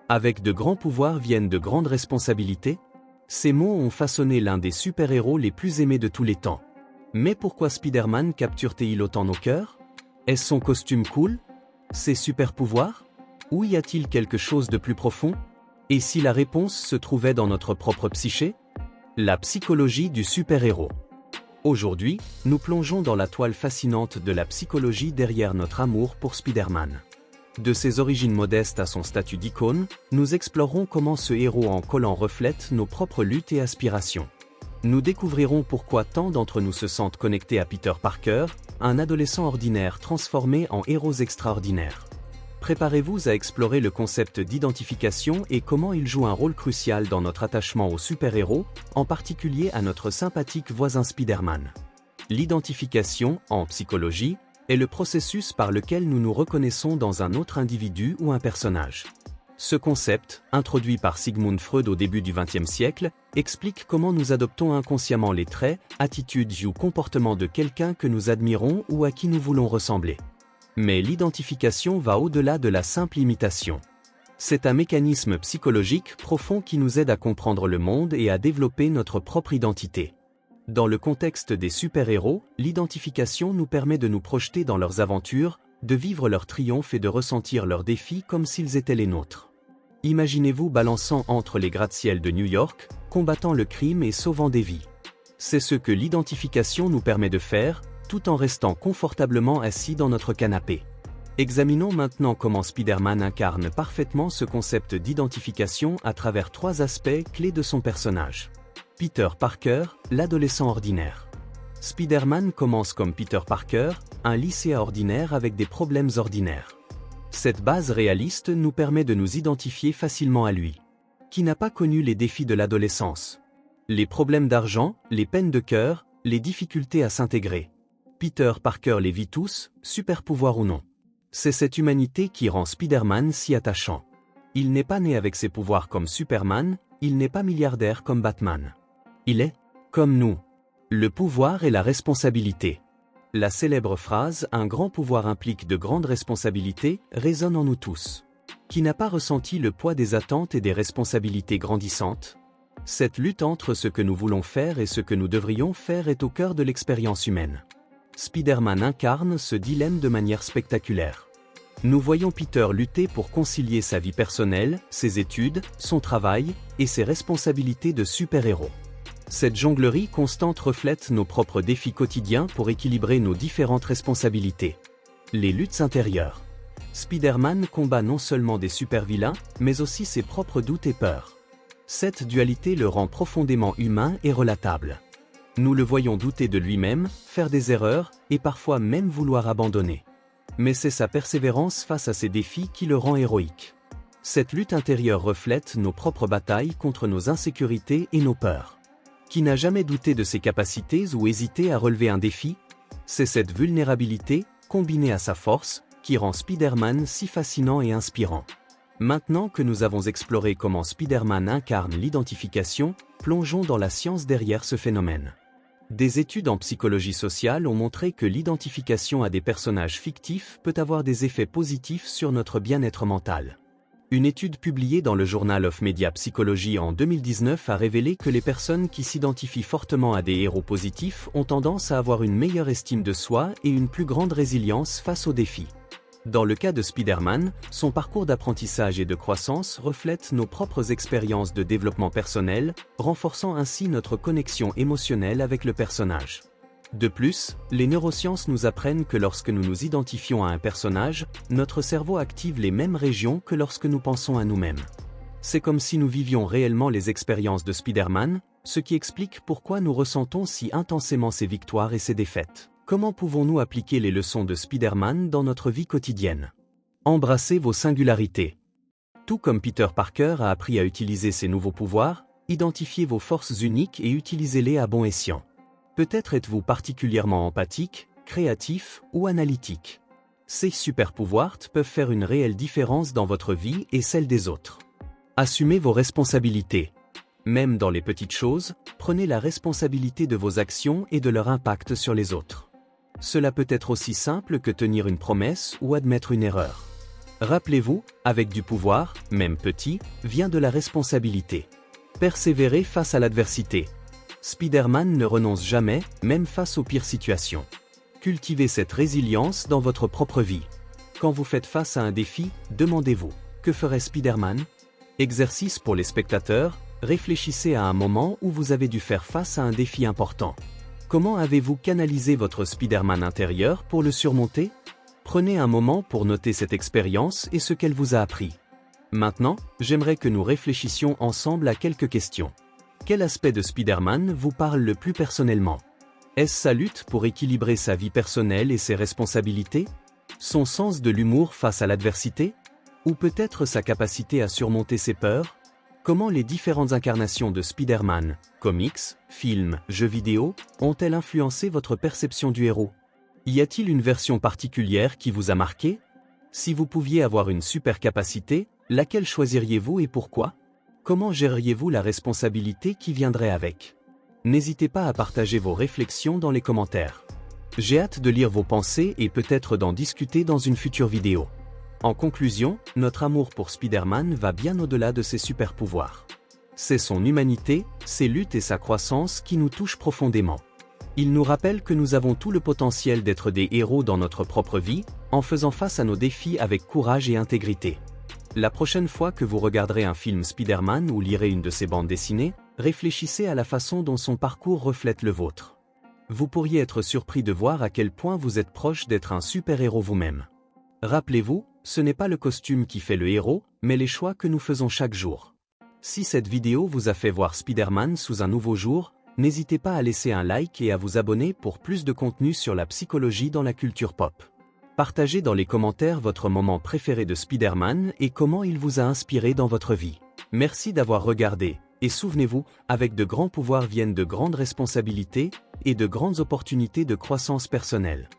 Avec de grands pouvoirs viennent de grandes responsabilités? Ces mots ont façonné l'un des super-héros les plus aimés de tous les temps. Mais pourquoi Spider-Man capture-t-il autant nos cœurs? Est-ce son costume cool? Ses super-pouvoirs? Ou y a-t-il quelque chose de plus profond? Et si la réponse se trouvait dans notre propre psyché? La psychologie du super-héros. Aujourd'hui, nous plongeons dans la toile fascinante de la psychologie derrière notre amour pour Spider-Man. De ses origines modestes à son statut d'icône, nous explorerons comment ce héros en collant reflète nos propres luttes et aspirations. Nous découvrirons pourquoi tant d'entre nous se sentent connectés à Peter Parker, un adolescent ordinaire transformé en héros extraordinaires. Préparez-vous à explorer le concept d'identification et comment il joue un rôle crucial dans notre attachement aux super-héros, en particulier à notre sympathique voisin Spider-Man. L'identification, en psychologie, est le processus par lequel nous nous reconnaissons dans un autre individu ou un personnage. Ce concept, introduit par Sigmund Freud au début du XXe siècle, explique comment nous adoptons inconsciemment les traits, attitudes ou comportements de quelqu'un que nous admirons ou à qui nous voulons ressembler. Mais l'identification va au-delà de la simple imitation. C'est un mécanisme psychologique profond qui nous aide à comprendre le monde et à développer notre propre identité. Dans le contexte des super-héros, l'identification nous permet de nous projeter dans leurs aventures, de vivre leurs triomphes et de ressentir leurs défis comme s'ils étaient les nôtres. Imaginez-vous balançant entre les gratte-ciel de New York, combattant le crime et sauvant des vies. C'est ce que l'identification nous permet de faire, tout en restant confortablement assis dans notre canapé. Examinons maintenant comment Spider-Man incarne parfaitement ce concept d'identification à travers 3 aspects clés de son personnage. Peter Parker, l'adolescent ordinaire. Spider-Man commence comme Peter Parker, un lycéen ordinaire avec des problèmes ordinaires. Cette base réaliste nous permet de nous identifier facilement à lui. Qui n'a pas connu les défis de l'adolescence? Les problèmes d'argent, les peines de cœur, les difficultés à s'intégrer. Peter Parker les vit tous, super-pouvoir ou non. C'est cette humanité qui rend Spider-Man si attachant. Il n'est pas né avec ses pouvoirs comme Superman, il n'est pas milliardaire comme Batman. Il est, comme nous. Le pouvoir et la responsabilité. La célèbre phrase « Un grand pouvoir implique de grandes responsabilités » résonne en nous tous. Qui n'a pas ressenti le poids des attentes et des responsabilités grandissantes? Cette lutte entre ce que nous voulons faire et ce que nous devrions faire est au cœur de l'expérience humaine. Spider-Man incarne ce dilemme de manière spectaculaire. Nous voyons Peter lutter pour concilier sa vie personnelle, ses études, son travail et ses responsabilités de super-héros. Cette jonglerie constante reflète nos propres défis quotidiens pour équilibrer nos différentes responsabilités. Les luttes intérieures. Spider-Man combat non seulement des super-vilains, mais aussi ses propres doutes et peurs. Cette dualité le rend profondément humain et relatable. Nous le voyons douter de lui-même, faire des erreurs, et parfois même vouloir abandonner. Mais c'est sa persévérance face à ces défis qui le rend héroïque. Cette lutte intérieure reflète nos propres batailles contre nos insécurités et nos peurs. Qui n'a jamais douté de ses capacités ou hésité à relever un défi? C'est cette vulnérabilité, combinée à sa force, qui rend Spider-Man si fascinant et inspirant. Maintenant que nous avons exploré comment Spider-Man incarne l'identification, plongeons dans la science derrière ce phénomène. Des études en psychologie sociale ont montré que l'identification à des personnages fictifs peut avoir des effets positifs sur notre bien-être mental. Une étude publiée dans le Journal of Media Psychology en 2019 a révélé que les personnes qui s'identifient fortement à des héros positifs ont tendance à avoir une meilleure estime de soi et une plus grande résilience face aux défis. Dans le cas de Spider-Man, son parcours d'apprentissage et de croissance reflète nos propres expériences de développement personnel, renforçant ainsi notre connexion émotionnelle avec le personnage. De plus, les neurosciences nous apprennent que lorsque nous nous identifions à un personnage, notre cerveau active les mêmes régions que lorsque nous pensons à nous-mêmes. C'est comme si nous vivions réellement les expériences de Spider-Man, ce qui explique pourquoi nous ressentons si intensément ses victoires et ses défaites. Comment pouvons-nous appliquer les leçons de Spider-Man dans notre vie quotidienne? Embrassez vos singularités. Tout comme Peter Parker a appris à utiliser ses nouveaux pouvoirs, identifiez vos forces uniques et utilisez-les à bon escient. Peut-être êtes-vous particulièrement empathique, créatif ou analytique. Ces super-pouvoirs peuvent faire une réelle différence dans votre vie et celle des autres. Assumez vos responsabilités. Même dans les petites choses, prenez la responsabilité de vos actions et de leur impact sur les autres. Cela peut être aussi simple que tenir une promesse ou admettre une erreur. Rappelez-vous, avec du pouvoir, même petit, vient de la responsabilité. Persévérez face à l'adversité. Spider-Man ne renonce jamais, même face aux pires situations. Cultivez cette résilience dans votre propre vie. Quand vous faites face à un défi, demandez-vous, que ferait Spider-Man? Exercice pour les spectateurs, réfléchissez à un moment où vous avez dû faire face à un défi important. Comment avez-vous canalisé votre Spider-Man intérieur pour le surmonter? Prenez un moment pour noter cette expérience et ce qu'elle vous a appris. Maintenant, j'aimerais que nous réfléchissions ensemble à quelques questions. Quel aspect de Spider-Man vous parle le plus personnellement? Est-ce sa lutte pour équilibrer sa vie personnelle et ses responsabilités? Son sens de l'humour face à l'adversité? Ou peut-être sa capacité à surmonter ses peurs? Comment les différentes incarnations de Spider-Man, comics, films, jeux vidéo, ont-elles influencé votre perception du héros? Y a-t-il une version particulière qui vous a marqué? Si vous pouviez avoir une super capacité, laquelle choisiriez-vous et pourquoi? Comment géreriez-vous la responsabilité qui viendrait avec? N'hésitez pas à partager vos réflexions dans les commentaires. J'ai hâte de lire vos pensées et peut-être d'en discuter dans une future vidéo. En conclusion, notre amour pour Spider-Man va bien au-delà de ses super pouvoirs. C'est son humanité, ses luttes et sa croissance qui nous touchent profondément. Il nous rappelle que nous avons tout le potentiel d'être des héros dans notre propre vie, en faisant face à nos défis avec courage et intégrité. La prochaine fois que vous regarderez un film Spider-Man ou lirez une de ses bandes dessinées, réfléchissez à la façon dont son parcours reflète le vôtre. Vous pourriez être surpris de voir à quel point vous êtes proche d'être un super-héros vous-même. Rappelez-vous, ce n'est pas le costume qui fait le héros, mais les choix que nous faisons chaque jour. Si cette vidéo vous a fait voir Spider-Man sous un nouveau jour, n'hésitez pas à laisser un like et à vous abonner pour plus de contenu sur la psychologie dans la culture pop. Partagez dans les commentaires votre moment préféré de Spider-Man et comment il vous a inspiré dans votre vie. Merci d'avoir regardé, et souvenez-vous, avec de grands pouvoirs viennent de grandes responsabilités et de grandes opportunités de croissance personnelle.